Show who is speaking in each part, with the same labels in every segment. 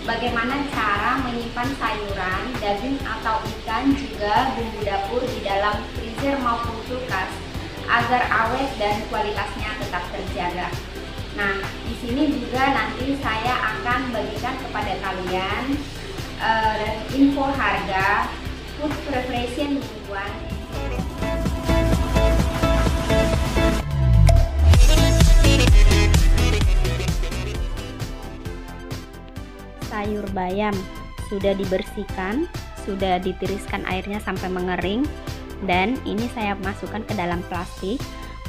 Speaker 1: bagaimana cara menyimpan sayuran, daging atau ikan juga bumbu dapur di dalam freezer maupun kulkas agar awet dan kualitasnya tetap terjaga. Nah, di sini juga nanti saya akan bagikan kepada kalian info harga food preparation mingguan. Sayur bayam sudah dibersihkan, sudah ditiriskan airnya sampai mengering, dan ini saya masukkan ke dalam plastik.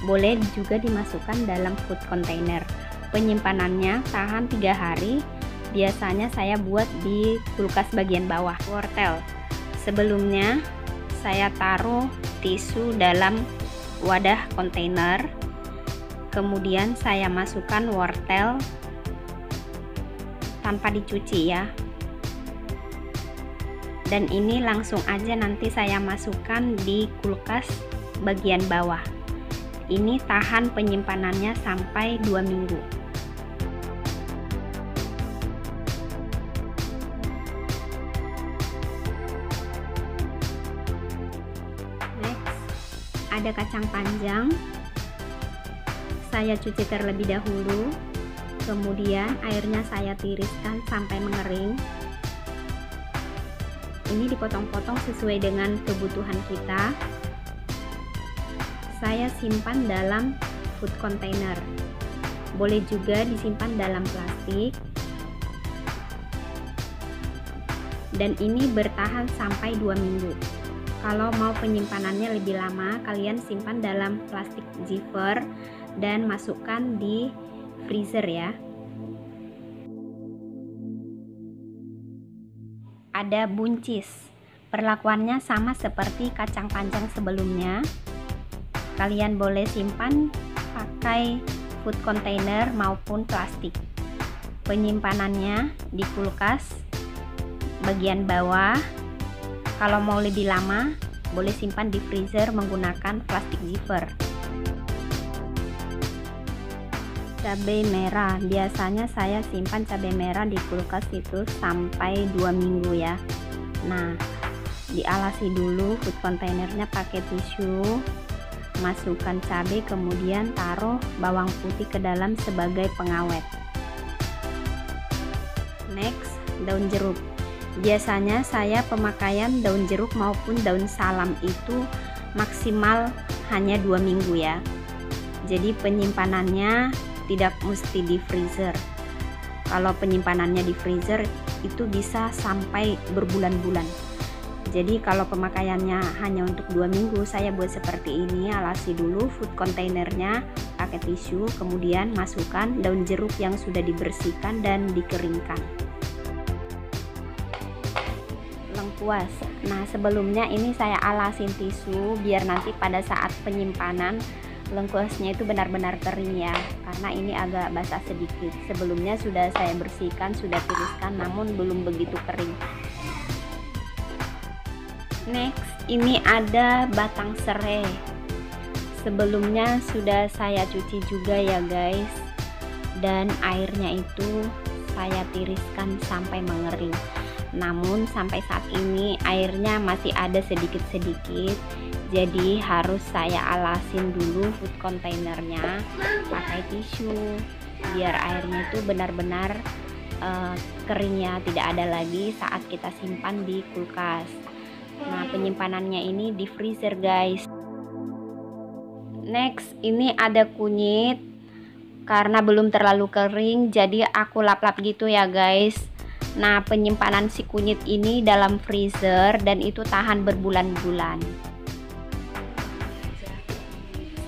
Speaker 1: Boleh juga dimasukkan dalam food container. Penyimpanannya tahan 3 hari. Biasanya saya buat di kulkas bagian bawah. Wortel, sebelumnya saya taruh tisu dalam wadah kontainer, kemudian saya masukkan wortel tanpa dicuci ya, dan ini langsung aja nanti saya masukkan di kulkas bagian bawah. Ini tahan penyimpanannya sampai 2 minggu. Next, ada kacang panjang. Saya cuci terlebih dahulu, kemudian airnya saya tiriskan sampai mengering. Ini dipotong-potong sesuai dengan kebutuhan kita. Saya simpan dalam food container. Boleh juga disimpan dalam plastik. Dan ini bertahan sampai 2 minggu. Kalau mau penyimpanannya lebih lama, kalian simpan dalam plastik zipper dan masukkan di freezer ya. Ada buncis, perlakuannya sama seperti kacang panjang sebelumnya. Kalian boleh simpan pakai food container maupun plastik. Penyimpanannya di kulkas bagian bawah. Kalau mau lebih lama, boleh simpan di freezer menggunakan plastik zipper. Cabai merah, biasanya saya simpan cabai merah di kulkas itu sampai 2 minggu ya. Nah, dialasi dulu food containernya pakai tisu, masukkan cabai, kemudian taruh bawang putih ke dalam sebagai pengawet. Next, daun jeruk. Biasanya saya pemakaian daun jeruk maupun daun salam itu maksimal hanya 2 minggu ya. Jadi penyimpanannya tidak mesti di freezer. Kalau penyimpanannya di freezer itu bisa sampai berbulan-bulan. Jadi kalau pemakaiannya hanya untuk 2 minggu, saya buat seperti ini. Alasi dulu food containernya pakai tisu, kemudian masukkan daun jeruk yang sudah dibersihkan dan dikeringkan. Lengkuas. Nah, sebelumnya ini saya alasin tisu biar nanti pada saat penyimpanan lengkuasnya itu benar-benar kering ya, karena ini agak basah sedikit. Sebelumnya sudah saya bersihkan, sudah tiriskan, namun belum begitu kering. Next, ini ada batang serai. Sebelumnya sudah saya cuci juga ya guys, dan airnya itu saya tiriskan sampai mengering. Namun sampai saat ini airnya masih ada sedikit-sedikit, jadi harus saya alasin dulu food containernya pakai tisu biar airnya itu benar-benar kering ya, tidak ada lagi saat kita simpan di kulkas. Nah, penyimpanannya ini di freezer guys. Next, ini ada kunyit. Karena belum terlalu kering, jadi aku lap-lap gitu ya guys. Nah, penyimpanan si kunyit ini dalam freezer dan itu tahan berbulan-bulan.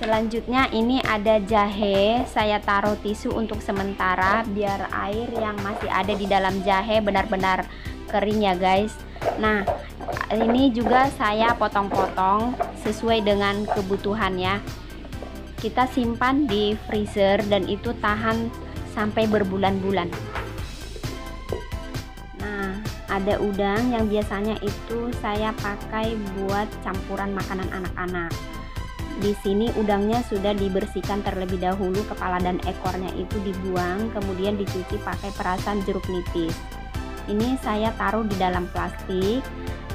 Speaker 1: Selanjutnya ini ada jahe. Saya taruh tisu untuk sementara biar air yang masih ada di dalam jahe benar-benar kering ya guys. Nah, ini juga saya potong-potong sesuai dengan kebutuhan ya. Kita simpan di freezer dan itu tahan sampai berbulan-bulan. Nah, ada udang yang biasanya itu saya pakai buat campuran makanan anak-anak. Di sini udangnya sudah dibersihkan terlebih dahulu, kepala dan ekornya itu dibuang, kemudian dicuci pakai perasan jeruk nipis. ini saya taruh di dalam plastik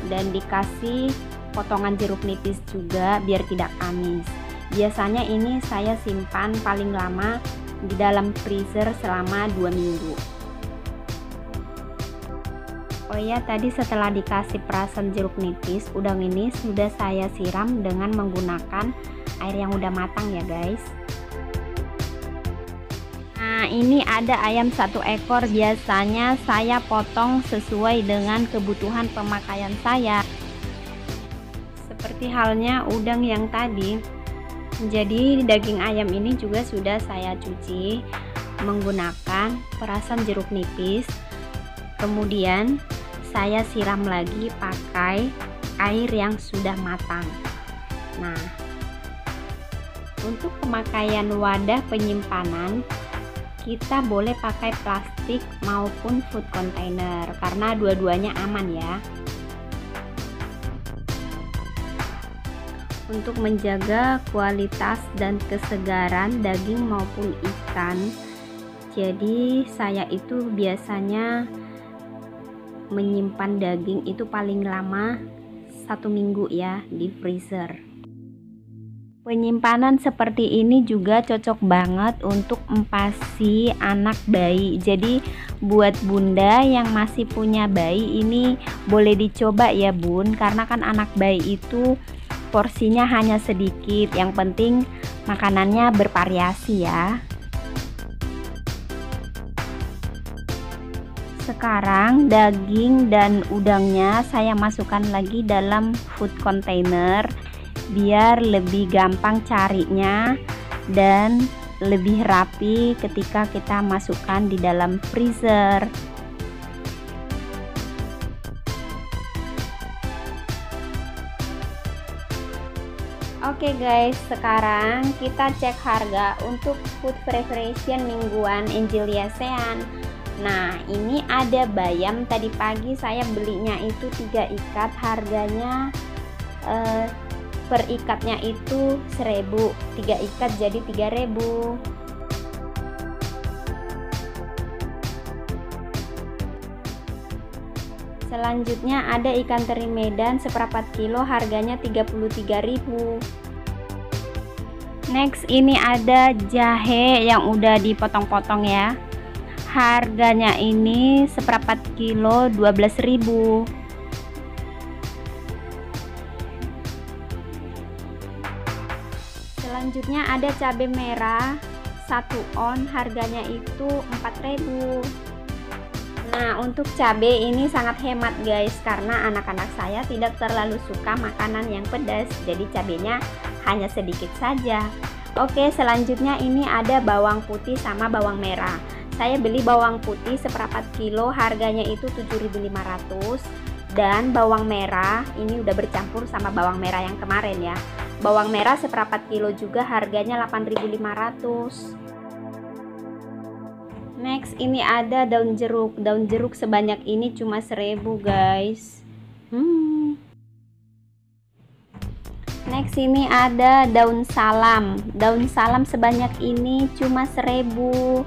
Speaker 1: dan dikasih potongan jeruk nipis juga biar tidak amis. Biasanya ini saya simpan paling lama di dalam freezer selama 2 minggu. Oh ya, tadi setelah dikasih perasan jeruk nipis, udang ini sudah saya siram dengan menggunakan air yang udah matang ya guys. Nah, ini ada ayam 1 ekor. Biasanya saya potong sesuai dengan kebutuhan pemakaian saya, seperti halnya udang yang tadi. Jadi daging ayam ini juga sudah saya cuci menggunakan perasan jeruk nipis, kemudian saya siram lagi pakai air yang sudah matang. Nah, untuk pemakaian wadah penyimpanan kita boleh pakai plastik maupun food container karena dua-duanya aman ya. Untuk menjaga kualitas dan kesegaran daging maupun ikan, jadi saya itu biasanya menyimpan daging itu paling lama 1 minggu ya di freezer. Penyimpanan seperti ini juga cocok banget untuk empasi anak bayi. Jadi buat bunda yang masih punya bayi ini boleh dicoba ya bun, karena kan anak bayi itu porsinya hanya sedikit, yang penting makanannya bervariasi ya. Sekarang daging dan udangnya saya masukkan lagi dalam food container biar lebih gampang carinya dan lebih rapi ketika kita masukkan di dalam freezer. Oke guys, sekarang kita cek harga untuk food preparation mingguan Angelia Sean. Nah, ini ada bayam, tadi pagi saya belinya itu 3 ikat, harganya per ikatnya itu 1.000, 3 ikat jadi 3.000. Selanjutnya ada ikan teri Medan seperempat kilo, harganya 33.000. Next, ini ada jahe yang udah dipotong-potong ya, harganya ini seperempat kilo 12.000. Selanjutnya ada cabai merah 1 on, harganya itu 4.000. Nah, untuk cabai ini sangat hemat guys, karena anak-anak saya tidak terlalu suka makanan yang pedas, jadi cabainya hanya sedikit saja. Oke, selanjutnya ini ada bawang putih sama bawang merah. Saya beli bawang putih seperempat kilo, harganya itu 7.500, dan bawang merah ini udah bercampur sama bawang merah yang kemarin ya. Bawang merah seperempat kilo juga, harganya 8.500. Next, ini ada daun jeruk. Daun jeruk sebanyak ini cuma 1.000 guys. Next, ini ada daun salam. Daun salam sebanyak ini cuma 1.000.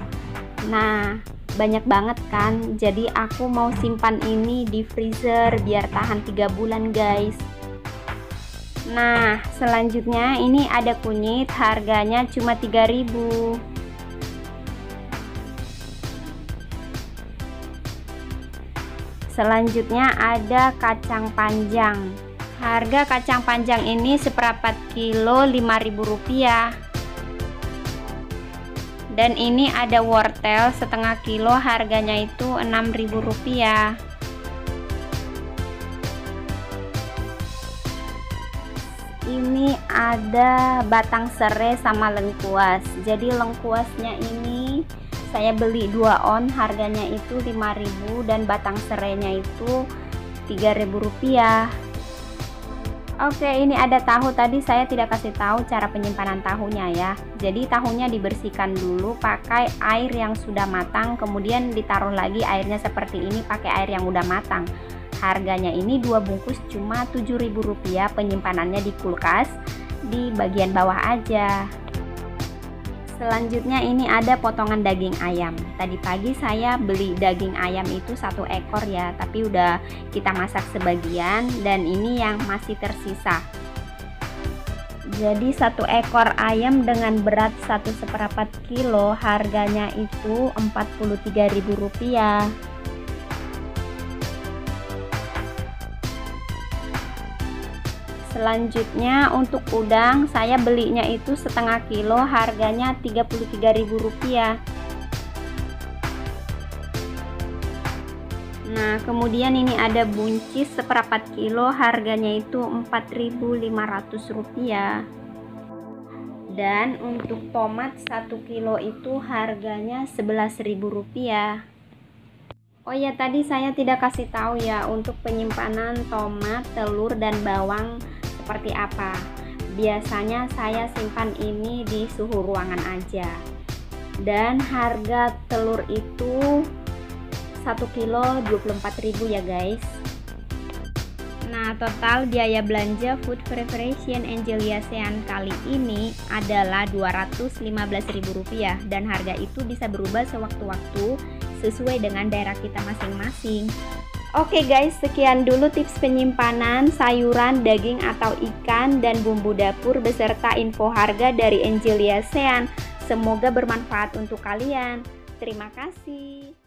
Speaker 1: Nah, banyak banget kan, jadi aku mau simpan ini di freezer biar tahan 3 bulan guys. Nah, selanjutnya ini ada kunyit, harganya cuma 3.000. Selanjutnya ada kacang panjang. Harga kacang panjang ini seperempat kilo 5.000 rupiah. Dan ini ada wortel setengah kilo, harganya itu 6.000 rupiah. Ini ada batang serai sama lengkuas. Jadi lengkuasnya ini saya beli 2 on, harganya itu 5.000, dan batang serainya itu 3.000 rupiah. Oke, ini ada tahu. Tadi saya tidak kasih tahu cara penyimpanan tahunya ya. Jadi tahunya dibersihkan dulu pakai air yang sudah matang, kemudian ditaruh lagi airnya seperti ini pakai air yang udah matang. Harganya ini 2 bungkus cuma 7.000 rupiah, penyimpanannya di kulkas di bagian bawah aja. Selanjutnya ini ada potongan daging ayam. Tadi pagi saya beli daging ayam itu 1 ekor ya, tapi udah kita masak sebagian dan ini yang masih tersisa. Jadi 1 ekor ayam dengan berat 1/4 kilo harganya itu Rp43.000. Selanjutnya untuk udang saya belinya itu setengah kilo harganya Rp33.000. Nah kemudian ini ada buncis seperempat kilo harganya itu Rp4.500. Dan untuk tomat 1 kilo itu harganya Rp11.000. Oh ya, tadi saya tidak kasih tahu ya untuk penyimpanan tomat, telur, dan bawang seperti apa. Biasanya saya simpan ini di suhu ruangan aja. Dan harga telur itu 1 kilo 24.000 ya guys. Nah total biaya belanja food preparation Angelia Sean kali ini adalah Rp215.000 dan harga itu bisa berubah sewaktu-waktu sesuai dengan daerah kita masing-masing. Oke guys, sekian dulu tips penyimpanan sayuran, daging atau ikan dan bumbu dapur beserta info harga dari Angelia Sean. Semoga bermanfaat untuk kalian. Terima kasih.